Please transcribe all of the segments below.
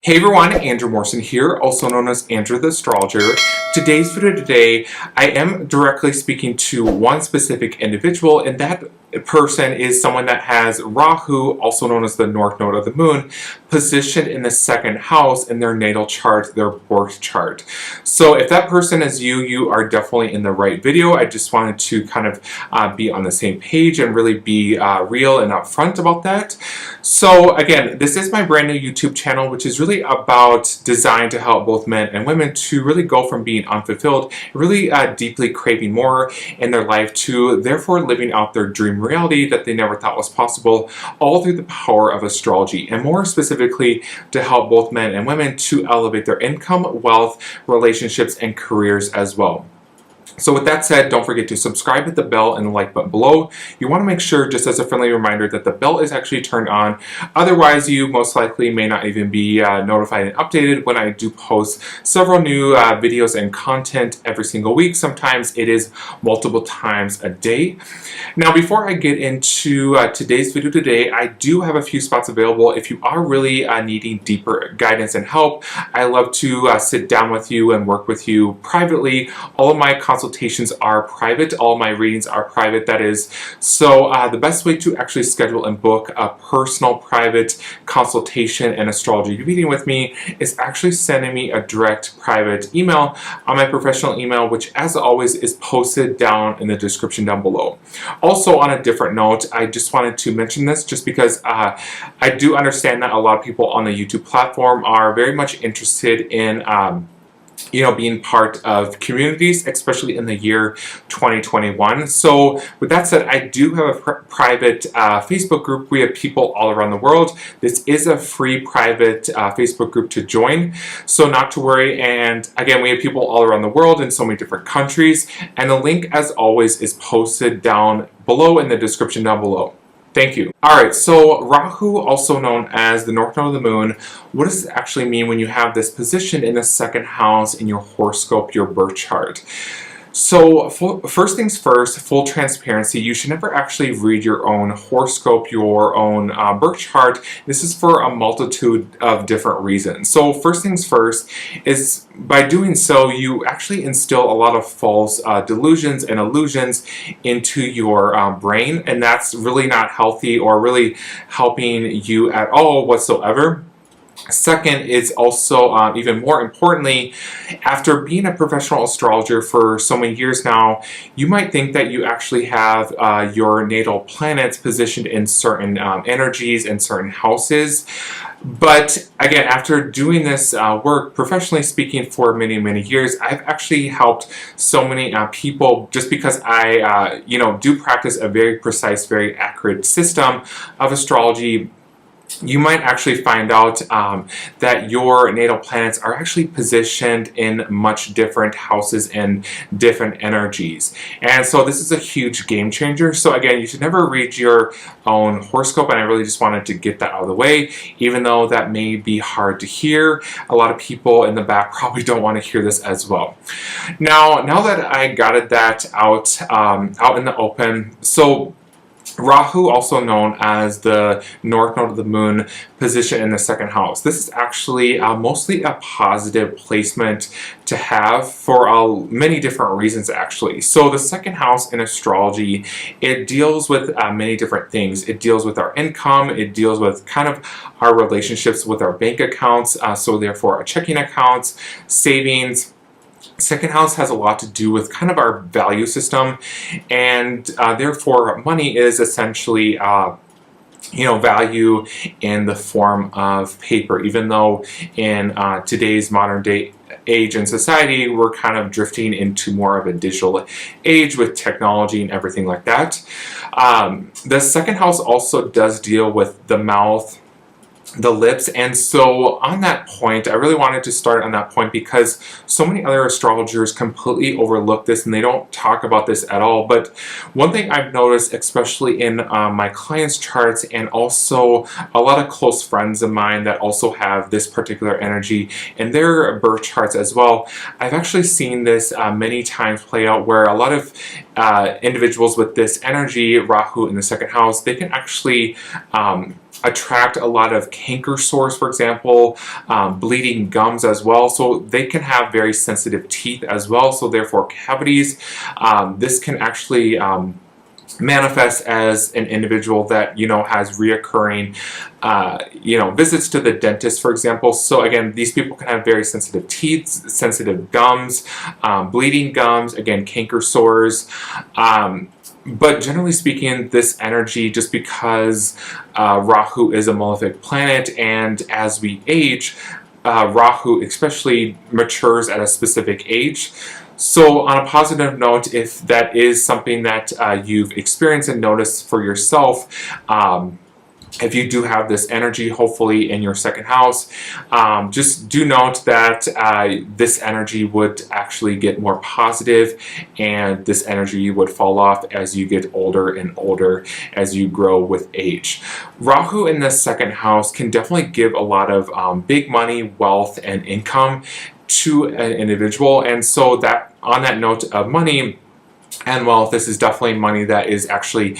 Hey everyone, Andrew Morrison here, also known as Andrew the Astrologer. Today's video today, I am directly speaking to one specific individual, and that person is someone that has Rahu, also known as the North Node of the Moon, positioned in the second house in their natal chart, their birth chart. So if that person is you, you are definitely in the right video. I just wanted to kind of be on the same page and really be real and upfront about that. So again, this is my brand new YouTube channel, which is really about designed to help both men and women to really go from being unfulfilled, really deeply craving more in their life, to therefore living out their dream reality that they never thought was possible, all through the power of astrology, and more specifically to help both men and women to elevate their income, wealth, relationships, and careers as well. So with that said, don't forget to subscribe, hit the bell and the like button below. You want to make sure, just as a friendly reminder, that the bell is actually turned on. Otherwise, you most likely may not even be notified and updated when I do post several new videos and content every single week. Sometimes it is multiple times a day. Now, before I get into today's video today, I do have a few spots available. If you are really needing deeper guidance and help, I love to sit down with you and work with you privately. All of my consultations are private. All my readings are private, that is. So the best way to actually schedule and book a personal private consultation and astrology reading with me is actually sending me a direct private email on my professional email, which as always is posted down in the description down below. Also, on a different note, I just wanted to mention this just because I do understand that a lot of people on the YouTube platform are very much interested in being part of communities, especially in the year 2021. So with that said, I do have a private Facebook group. We have people all around the world. This is a free private Facebook group to join, so not to worry. And again, we have people all around the world in so many different countries, and the link, as always, is posted down below in the description down below. Thank you. Alright, so Rahu, also known as the North Node of the Moon, what does it actually mean when you have this position in the second house in your horoscope, your birth chart? So first things first, full transparency, you should never actually read your own horoscope, your own birth chart. This is for a multitude of different reasons. So first things first is, by doing so, you actually instill a lot of false delusions and illusions into your brain, and that's really not healthy or really helping you at all whatsoever. Second is also, even more importantly, after being a professional astrologer for so many years now, you might think that you actually have your natal planets positioned in certain energies and certain houses. But again, after doing this work, professionally speaking, for many, many years, I've actually helped so many people, just because I, do practice a very precise, very accurate system of astrology. You might actually find out that your natal planets are actually positioned in much different houses and different energies. And so this is a huge game changer. So again, you should never read your own horoscope, and I really just wanted to get that out of the way, even though that may be hard to hear. A lot of people in the back probably don't want to hear this as well. Now that I got that out in the open, so Rahu, also known as the North Node of the Moon, position in the second house. This is actually mostly a positive placement to have for many different reasons, actually. So the second house in astrology, it deals with many different things. It deals with our income. It deals with kind of our relationships with our bank accounts, so therefore our checking accounts, savings. Second house has a lot to do with kind of our value system, and therefore money is essentially value in the form of paper, even though in today's modern day age and society, we're kind of drifting into more of a digital age with technology and everything like that. The second house also does deal with the mouth, the lips, and so on that point, I really wanted to start on that point because so many other astrologers completely overlook this and they don't talk about this at all. But one thing I've noticed, especially in my clients' charts, and also a lot of close friends of mine that also have this particular energy in their birth charts as well, I've actually seen this many times play out, where a lot of individuals with this energy, Rahu in the second house, they can actually attract a lot of canker sores, for example, bleeding gums as well. So they can have very sensitive teeth as well, so therefore cavities. This can actually manifest as an individual that, you know, has reoccurring, you know, visits to the dentist, for example. So again, these people can have very sensitive teeth, sensitive gums, bleeding gums, again, canker sores. But generally speaking, this energy, just because Rahu is a malefic planet, and as we age, Rahu especially matures at a specific age. So on a positive note, if that is something that you've experienced and noticed for yourself, if you do have this energy, hopefully in your second house, just do note that this energy would actually get more positive, and this energy would fall off as you get older and older, as you grow with age. Rahu in the second house can definitely give a lot of big money, wealth, and income to an individual. And so that, on that note of money and wealth, this is definitely money that is actually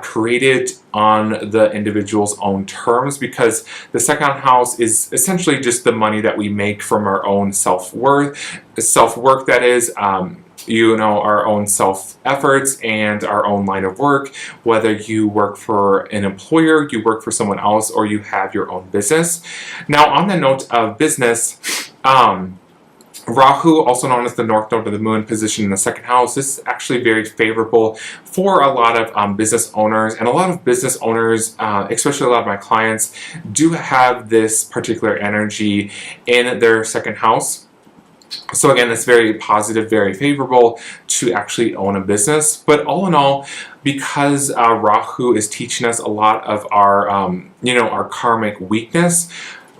created on the individual's own terms, because the second house is essentially just the money that we make from our own self-worth, that is, you know, our own self-efforts and our own line of work, whether you work for an employer, you work for someone else, or you have your own business. Now, on the note of business, Rahu, also known as the North Node of the Moon, position in the second house. This is actually very favorable for a lot of business owners, and a lot of business owners, especially a lot of my clients, do have this particular energy in their second house. So again, it's very positive, very favorable to actually own a business. But all in all, because Rahu is teaching us a lot of our, you know, our karmic weakness,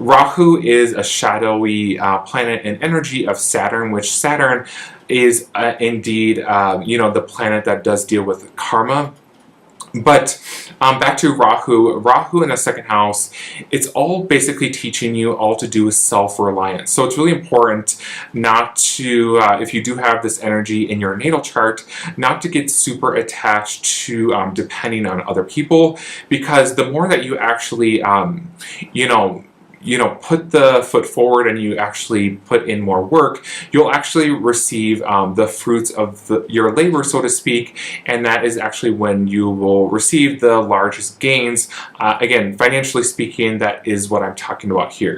Rahu is a shadowy planet and energy of Saturn, which Saturn is indeed, you know, the planet that does deal with karma. But back to Rahu in the second house, it's all basically teaching you all to do with self-reliance. So it's really important not to, if you do have this energy in your natal chart, not to get super attached to depending on other people, because the more that you actually, you know, put the foot forward and you actually put in more work, you'll actually receive the fruits of your labor, so to speak, and that is actually when you will receive the largest gains. Again, financially speaking, that is what I'm talking about here.